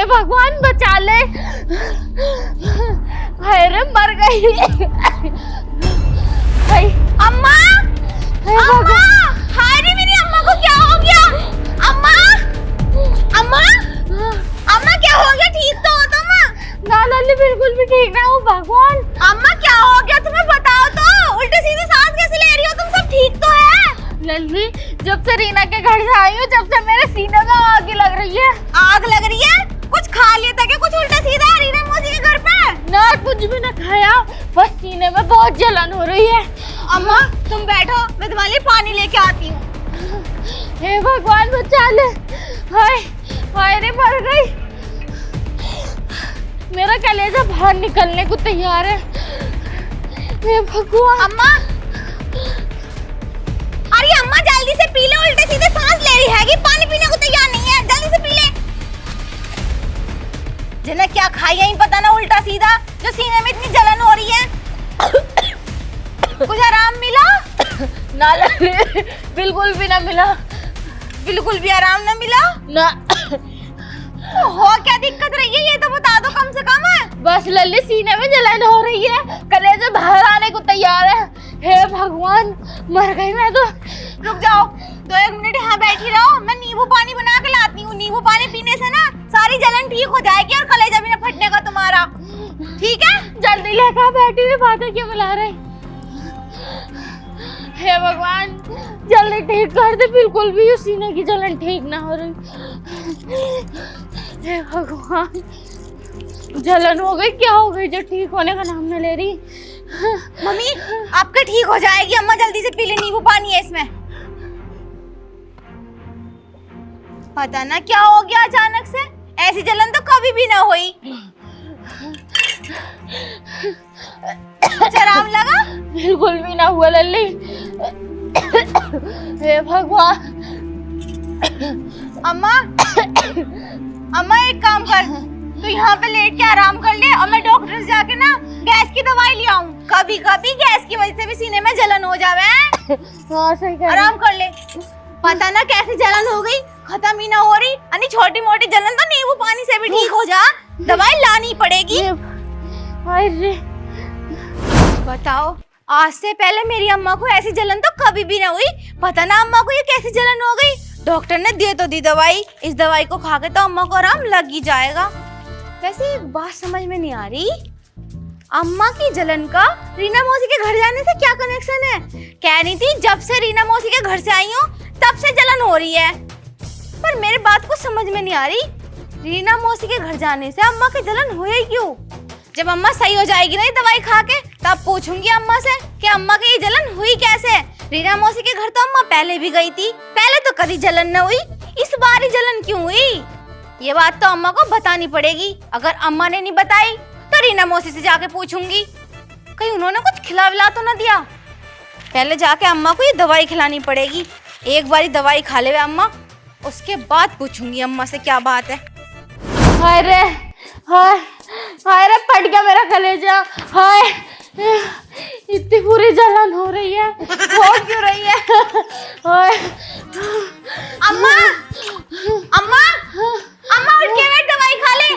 भगवान बचा ले। अरे मर गई। अम्मा, अम्मा, हाय रे मेरी अम्मा को क्या हो गया? अम्मा, अम्मा, अम्मा क्या हो गया? ठीक तो हो तुम? ना लल्ली बिल्कुल भी ठीक ना हूँ भगवान। अम्मा क्या हो गया तुम्हें बताओ तो, उल्टे सीधे सांस कैसे ले रही हो तुम? सब ठीक तो है? लल्ली जब से रीना के घर से आई हूँ जब से मेरे सीने में आग लग रही है। आग लग रही है? कुछ खा लिया था क्या? कुछ उल्टा सीधा रीना मौसी के घर पे? ना कुछ भी ना खाया, बस सीने में बहुत जलन हो रही है। अम्मा तुम बैठो, मैं तुम्हारे लिए पानी लेके आती हूँ। हे भगवान बचा ले। हाय हाय रे मर गई। मेरा कलेजा बाहर निकलने को तैयार है। हे भगवान। अम्मा, अरे अम्मा जल्दी से पी ले, उल्टे सीधे सांस ले रही है कि पानी पीने को तैयार नहीं है। जल्दी से पी ले। जिन्हें क्या खाई है पता ना, उल्टा सीधा जो सीने में इतनी जलन हो रही है। कुछ आराम मिला? ना लल्ली बिल्कुल भी ना मिला। बिल्कुल भी आराम ना मिला? ना। हो क्या दिक्कत रही है ये तो बता दो कम से कम। बस लल्ली सीने में जलन हो रही है, कलेजा बाहर आने को तैयार है। हे भगवान मर गई मैं तो। रुक जाओ, 2-1 मिनट यहाँ बैठी रहो, मैं नींबू पानी बना के लाती हूँ। नींबू पानी पीने से ना सारी जलन ठीक हो जाएगी और कलेजा भी ना फटने का तुम्हारा। ठीक है? जल्दी लेकर बैठी हुई बातें क्यों मिला रही। हे भगवान जल्दी ठीक कर दे, बिल्कुल भी उस सीने की जलन ठीक ना हो रही। हे भगवान जलन हो गई, क्या हो गई जो ठीक होने का नाम न ले रही। मम्मी आपका ठीक हो जाएगी। अम्मा जल्दी से पी ले, नींबू पानी है इसमें। पता ना क्या हो गया अचानक से, ऐसी जलन तो कभी भी ना हुई। कुछ आराम लगा? बिल्कुल भी ना हुआ लल्ली। हे भगवान। अम्मा, अम्मा एक काम कर, तू यहाँ पे लेट के आराम कर ले और मैं डॉक्टर से जाके ना गैस की दवाई ले आऊं। कभी कभी गैस की वजह से भी सीने में जलन हो जावे। हाँ सही कह रही। आराम कर ले। पता ना कैसी जलन हो गई, खत्म ही ना हो रही। अनि छोटी मोटी जलन तो नींबू पानी से भी ठीक हो जा, दवाई लानी पड़ेगी। हाय रे। बताओ, आज से पहले मेरी अम्मा को ऐसी जलन तो कभी भी ना हुई। पता ना अम्मा को ये कैसी जलन हो गई। डॉक्टर ने दे तो दी दवाई, इस दवाई को खा के तो अम्मा को आराम लग ही जाएगा। वैसे एक बात समझ में नहीं आ रही, अम्मा की जलन का रीना मौसी के घर जाने से क्या कनेक्शन है? कह रही थी जब से रीना मौसी के घर से आई हूँ तब से जलन हो रही है, पर मेरे बात को समझ में नहीं आ रही। रीना मौसी के घर जाने से अम्मा की जलन हुई क्यों? जब अम्मा सही हो जाएगी ना ये दवाई खा के, तब पूछूंगी अम्मा से कि अम्मा की ये जलन हुई कैसे। रीना मौसी के घर तो अम्मा पहले भी गई थी, पहले तो कभी जलन न हुई, इस बार ही जलन क्यों हुई? ये बात तो अम्मा को बतानी पड़ेगी। अगर अम्मा ने नहीं बताई तो रीना मौसी से जाके पूछूंगी, कहीं उन्होंने कुछ खिला विला तो ना दिया। पहले जाके अम्मा को ये दवाई खिलानी पड़ेगी। एक बारी दवाई खा ले अम्मा, उसके बाद पूछूंगी अम्मा से क्या बात है। हाय रे, हाय हाय रे फट गया मेरा कलेजा। हाय इतनी पूरी जलन हो रही है, हो क्यों रही है? हाय अम्मा, अम्मा, अम्मा उठ के बैठ, दवाई खा ले।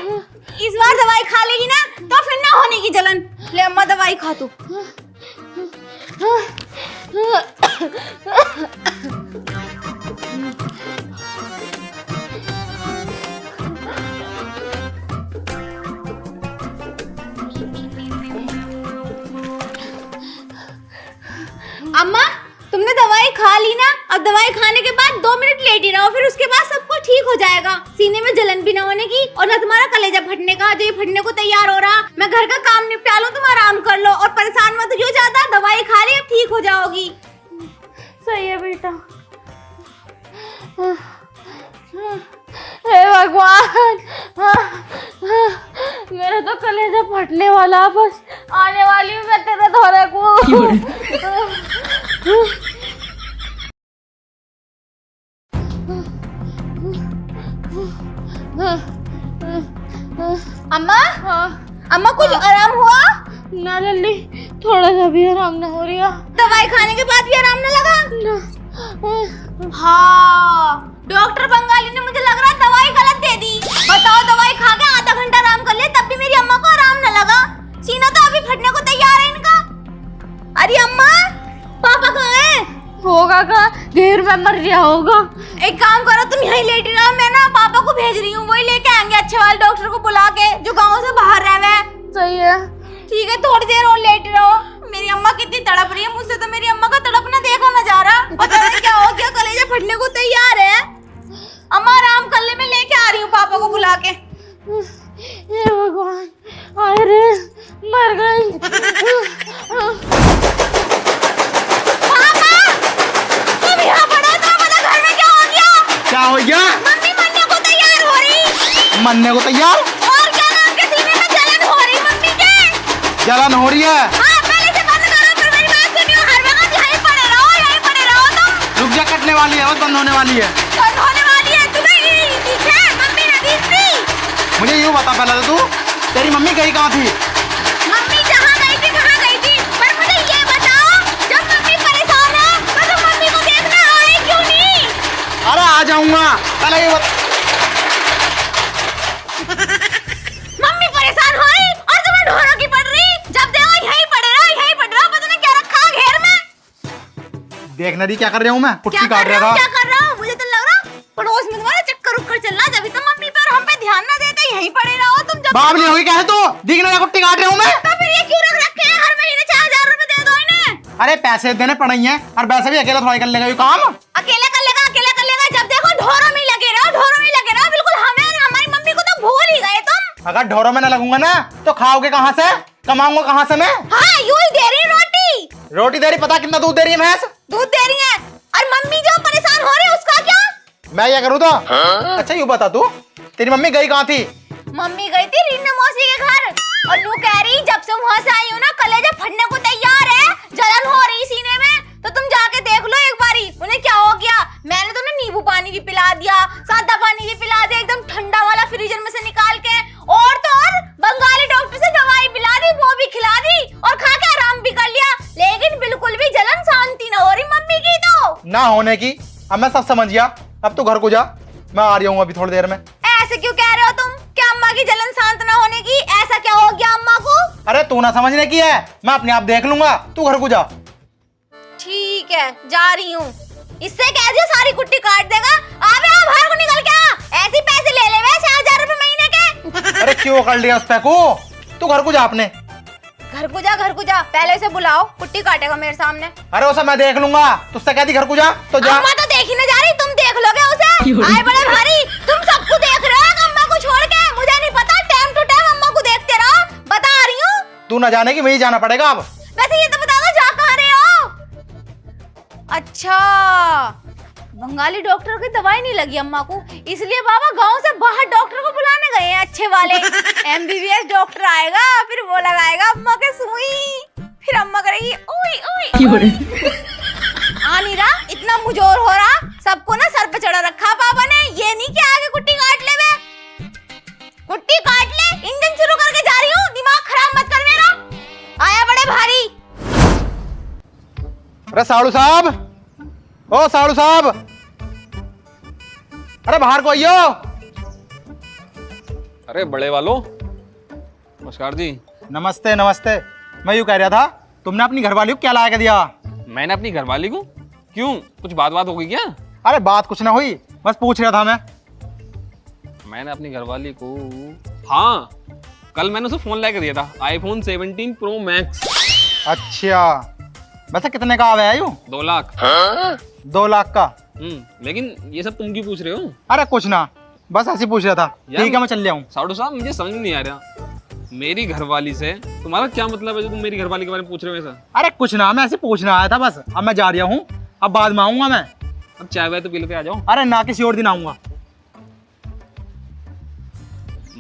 इस बार दवाई खा लेगी ना तो फिर ना होने की जलन। ले अम्मा दवाई खा तू। अम्मा तुमने दवाई खा ली ना, अब दवाई खाने के बाद 2 मिनट लेटी रहो, फिर उसके बाद सब कुछ ठीक हो जाएगा। सीने में जलन भी ना होने की और ना तुम्हारा कलेजा फटने का, जो ये फटने को तैयार हो रहा। मैं घर का काम निपटा लूं, तुम आराम कर लो और परेशान मत हो ज्यादा। दवाई खा ली, अब ठीक हो जाओगी। सही है बेटा। हे भगवान, मेरा तो कलेजा फटने वाला, बस आने वाली हूँ मैं तेरे धोरे को। अम्मा, हाँ अम्मा कुछ आराम हुआ? ना लल्ली, थोड़ा सा भी आराम ना हो रहा। दवाई खाने के बाद भी आराम ना लगा? ना। हाँ, डॉक्टर बंगाली ने मुझे लग रहा है दवाई गलत दे दी। बताओ दवाई खा के में मर गया होगा। एक काम करो, तुम यहीं लेटी रहो, मैं ना पापा को भेज रही हूँ, वही लेके आएंगे अच्छे वाले डॉक्टर को बुला के जो गाँव से बाहर रह हुए। सही है। ठीक है, थोड़ी देर और लेटी रहो। मेरी अम्मा कितनी तड़प रही है, मुझसे तो मेरी अम्मा का तड़पना देखा ना जा रहा। पता नहीं क्या हो गया, कलेजा फटने को तैयार है। अम्मा आराम कर ले, मैं लेके आ रही हूँ पापा को बुला के। हे भगवान, अरे मर गई। पापा, तुम यहाँ पड़े तो मतलब घर में क्या हो गया? क्या हो गया? मम्मी मरने को तैयार हो रही। मरने को तैयार? और क्या, नाम के सीने में जलन हो रही मम्मी के। जलन हो रही है? हाँ, पहले से बंद करो, फिर मेरी बात सुनियो। हर वक्त यहीं पड़े रहो तुम। रुक जा, कटने वाली है, बस बंद होने वाली है। बंद होने वाली है, तुम्हें दिखे मम्मी ने दिखती। मुझे यूँ बता पहले तो तू, तेरी मम्मी गई कहाँ थी? मम्मी जहाँ गई थी पर मुझे ये बताओ, जब मम्मी परेशान है तो तुम मम्मी को देखने आए क्यों नहीं? अरे आ जाऊंगा, पहले ये बता। मम्मी परेशान हो रही और तुम्हें ढोरों की पड़ रही। जब देखो यहीं पड़े रहो, पता नहीं क्या रखा है घेर में। देखना दी क्या कर रहा हूँ मैं, क्या कुट्टी काट कर रहा रहा हूँ, था। क्या कर रहा हूँ? मुझे तो लग रहा पड़ोस में तुम्हारा चक्कर उक्कर चल रहा, जब तो मम्मी पे और हम पे ध्यान ना देते यहीं पड़े रहो तुम। जब बाप नहीं होगी क्या है तू? दिखने का कुट्टी काट रहा हूँ मैं। तो फिर ये क्यों रख रखे हैं? हर महीने 4000 रुपए दे दो इन्हें। अरे पैसे देने पड़े हैं, और वैसे भी अकेला थोड़ा कर लेगा ये काम। अकेले कर लेगा। जब देखो ढोरों में लगे रहो, बिल्कुल हमें और हमारी मम्मी को तो भूल ही गए तुम। अगर ढोरों में न लगूंगा ना तो खाओगे कहाँ से, कमाऊंगा कहाँ से मैं? हाँ, यूं ही दे रही रोटी। रोटी दे रही, पता कितना दूध दे रही है भैंस? दूध दे रही है। और मम्मी जो परेशान हो रही है उसका क्या? मैं क्या करूँ तो? अच्छा यूँ बता तू, तेरी मम्मी गई कहाँ थी? मम्मी गई थी रीना मौसी के घर, और यूं कह रही जब से वहां से आई हूँ ना, कलेजा फटने को तैयार है, जलन हो रही सीने में। तो तुम जाके देख लो एक बारी उन्हें क्या हो गया। मैंने तो नींबू पानी भी पिला दिया, सादा पानी भी पिला दिया, एकदम ठंडा वाला फ्रीजर में से निकाल के। और तो और बंगाली डॉक्टर से दवाई पिला दी, वो भी खिला दी, और खा के आराम भी कर लिया, लेकिन बिल्कुल भी जलन शांति न हो रही मम्मी की। तो ना होने की, अब मैं सब समझ गया। अब तू घर को जा, मैं आ रही हूँ अभी थोड़ी देर में। ऐसे क्यों कह रहे हो तुम? क्या अम्मा की जलन शांत न होने की? ऐसा क्या हो गया अम्मा को? अरे तू ना समझने की है, मैं अपने आप देख लूंगा, तू घर को जा। ठीक है, जा रही हूँ। इससे कह दियो सारी कुट्टी काट देगा। अबे आ, बाहर को निकल के आ। ऐसे पैसे ले ले 4000 रुपए महीने के। अरे क्यों कर लिया उस पे को? तू घर को जा अपने। घर को जा, पहले उसे बुलाओ, कुट्टी काटेगा मेरे सामने। अरे उसे मैं देख लूंगा, तुझसे कहती घर को जा तो जा। अम्मा तो देख ही नहीं जा रही, तुम देख लोगे उसे। आए बड़े भारी, तुम सबको देख रहे हो अम्मा को छोड़ के। मुझे नहीं पता, टाइम टू टाइम अम्मा को देखते रहो, बता रही हूँ। तू ना जाने की, वही जाना पड़ेगा अब। वैसे ये तो बता दो, जा कहाँ रहे हो? अच्छा, बंगाली डॉक्टर की दवाई नहीं लगी अम्मा को, इसलिए बाबा गांव से बाहर डॉक्टर को बुलाने गए हैं अच्छे वाले। एमबीबीएस डॉक्टर आएगा, फिर वो लगाएगा अम्मा के सुई, फिर अम्मा करेगी ओए ओए। आ नहीं रहा, इतना मुजोर हो रहा, सबको ना सर पे चढ़ा रखा पापा ने। ये नहीं कि आगे कुट्टी काट ले बे, कुट्टी काट ले। इंजन शुरू करके जा रही हूँ, दिमाग खराब मत कर मेरा। आया बड़े भारी। अरे साड़ू साहब, ओ साड़ू साहब, अरे बाहर को आइयो। अरे बड़े वालों, नमस्कार जी। नमस्ते नमस्ते। मैं यूँ कह रहा था, तुमने अपनी घरवाली को क्या ला के दिया? मैंने अपनी घरवाली को? क्यों, कुछ बात हो गई क्या? अरे बात कुछ ना हुई, बस पूछ रहा था मैंने अपनी घरवाली को, हाँ, कल मैंने उसे फोन ला के दिया था, आईफोन 17 प्रो मैक्स। अच्छा, वैसे कितने का आया यूँ? 2 लाख। 2 लाख का? लेकिन ये सब तुम क्यों पूछ रहे हो? अरे कुछ ना, बस ऐसे पूछ रहा था। ठीक है मैं चल जाऊँ। साड़ू साहब, मुझे समझ नहीं आ रहा, मेरी घरवाली से तुम्हारा क्या मतलब है जो तुम मेरी घरवाली के बारे में पूछ रहे हो ऐसा? अरे कुछ ना, मैं ऐसे पूछना आया था बस। अब मैं जा रहा हूँ, अब बाद में आऊंगा मैं। अब चाय वाय तो पी लेते आ जाओ। अरे ना, किसी और दिन आऊंगा।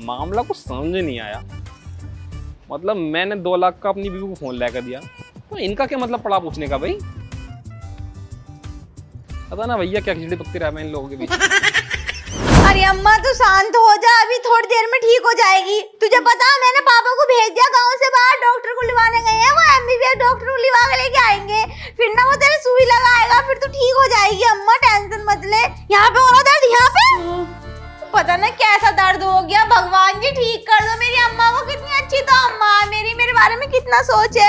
मामला कुछ समझ नहीं आया। मतलब मैंने 2 लाख का अपनी बीवी को फोन ला कर दिया, तो इनका क्या मतलब पड़ा पूछने का भाई? पता ना भैया क्या खिचड़ी पकती रहा मैं इन लोगों के बीच। अरे अम्मा तू शांत हो जा, अभी थोड़ी देर में ठीक हो जाएगी। तुझे पता है मैंने पापा को भेज दिया गांव से बाहर, डॉक्टर को लिवाने गए हैं। वो एमबीबीएस डॉक्टर को लिवा के लेके आएंगे, फिर ना वो तेरे सुई लगाएगा, फिर तू ठीक हो जाएगी। अम्मा टेंशन मत ले। यहाँ पे हो रहा दर्द, यहाँ पे पता ना कैसा दर्द हो गया। भगवान जी ठीक कर दो मेरी अम्मा को। कितनी अच्छी तो अम्मा मेरी, मेरे बारे में कितना सोचे।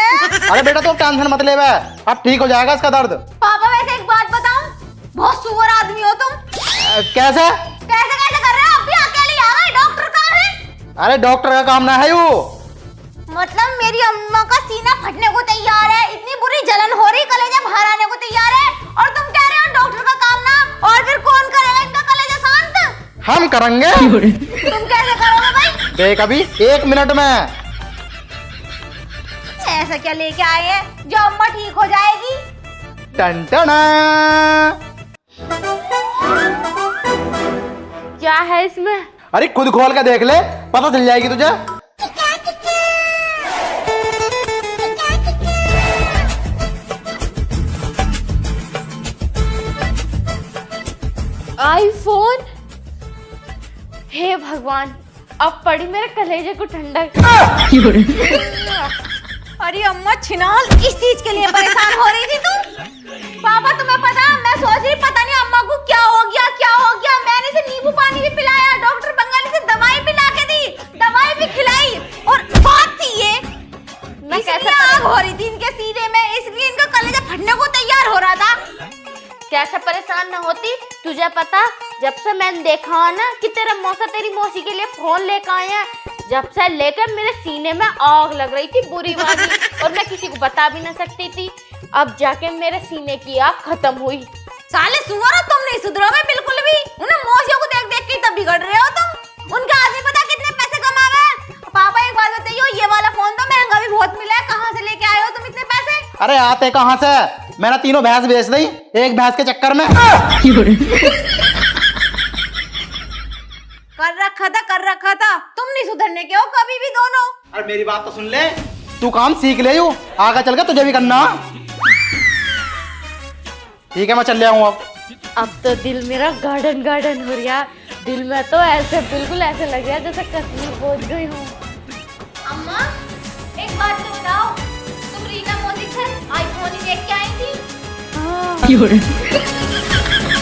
अरे बेटा तो टेंशन मत ले, अब ठीक हो जाएगा इसका दर्द। पापा वैसे एक बात बताऊं, बहुत सुअर आदमी हो तुम। कैसे कैसे कैसे कर रहे हो? अभी अकेले आ गए, डॉक्टर कहाँ है? अरे डॉक्टर का काम ना है वो। मतलब मेरी अम्मा का सीना फटने को तैयार है, इतनी बुरी जलन हो रही, कलेजा बाहर आने को तैयार है, और तुम कह रहे हो डॉक्टर का काम ना। और फिर कौन करेगा इनका कलेजा शांत? हम करेंगे। तुम कैसे करोगे भाई? देख अभी 1 मिनट में। ऐसा क्या लेके आए हैं जो अम्मा ठीक हो जाएगी? टन टना। क्या है इसमें? अरे खुद खोल के देख ले, पता चल जाएगी तुझे। आईफोन। हे भगवान, अब पड़ी मेरे कलेजे को ठंडक। अरे अम्मा छिनाल, इस चीज के लिए परेशान हो रही थी तुम? पापा तुम्हें पता, मैं सोच रही पता नहीं अम्मा को क्या हो गया क्या हो गया। मैंने इसे नींबू पानी भी पिलाया, डॉक्टर बंगाली से दवाई पिला के दी, दवाई भी खिलाई, और बात थी ये मैं इसलिए आग हो रही थी इनके सीने में, इसलिए इनका कलेजा फटने को तैयार हो रहा था। कैसे परेशान न होती? तुझे पता, जब से मैंने देखा है ना कि तेरा मौसा तेरी मौसी के लिए फोन लेकर आए हैं, जब से लेकर मेरे सीने में आग लग रही थी बुरी वाली, और मैं किसी को बता भी ना सकती थी। अब जाके मेरे सीने की आग खत्म हुई। साले सुअर, तुम नहीं सुधरोगे बिल्कुल भी। उन्हें मौसियों को देख देख के तब बिगड़ रहे हो तुम। उनका आदमी पता कितने पैसे कमावे हैं? पापा एक बात बताइए, ये वाला फोन तो महंगा भी बहुत मिला है, कहाँ से लेके आए हो तुम इतने पैसे? अरे आते कहाँ से, मैंने 3 भैंस बेच दी एक भैंस के चक्कर में। कर रखा था, तुम नहीं सुधरने के हो कभी भी दोनों। अरे मेरी बात तो सुन ले, तू काम सीख ले, यू आगे चल के तुझे भी करना। ठीक है, मैं चल ले आऊँ अब तो दिल मेरा गार्डन गार्डन हो रहा। दिल में तो ऐसे बिल्कुल ऐसे लग रहा है जैसे कश्मीर पहुंच गई हूँ। अम्मा एक बात तो बताओ, तुम रीना मोदी से आईफोन ही लेके आई थी? हाँ।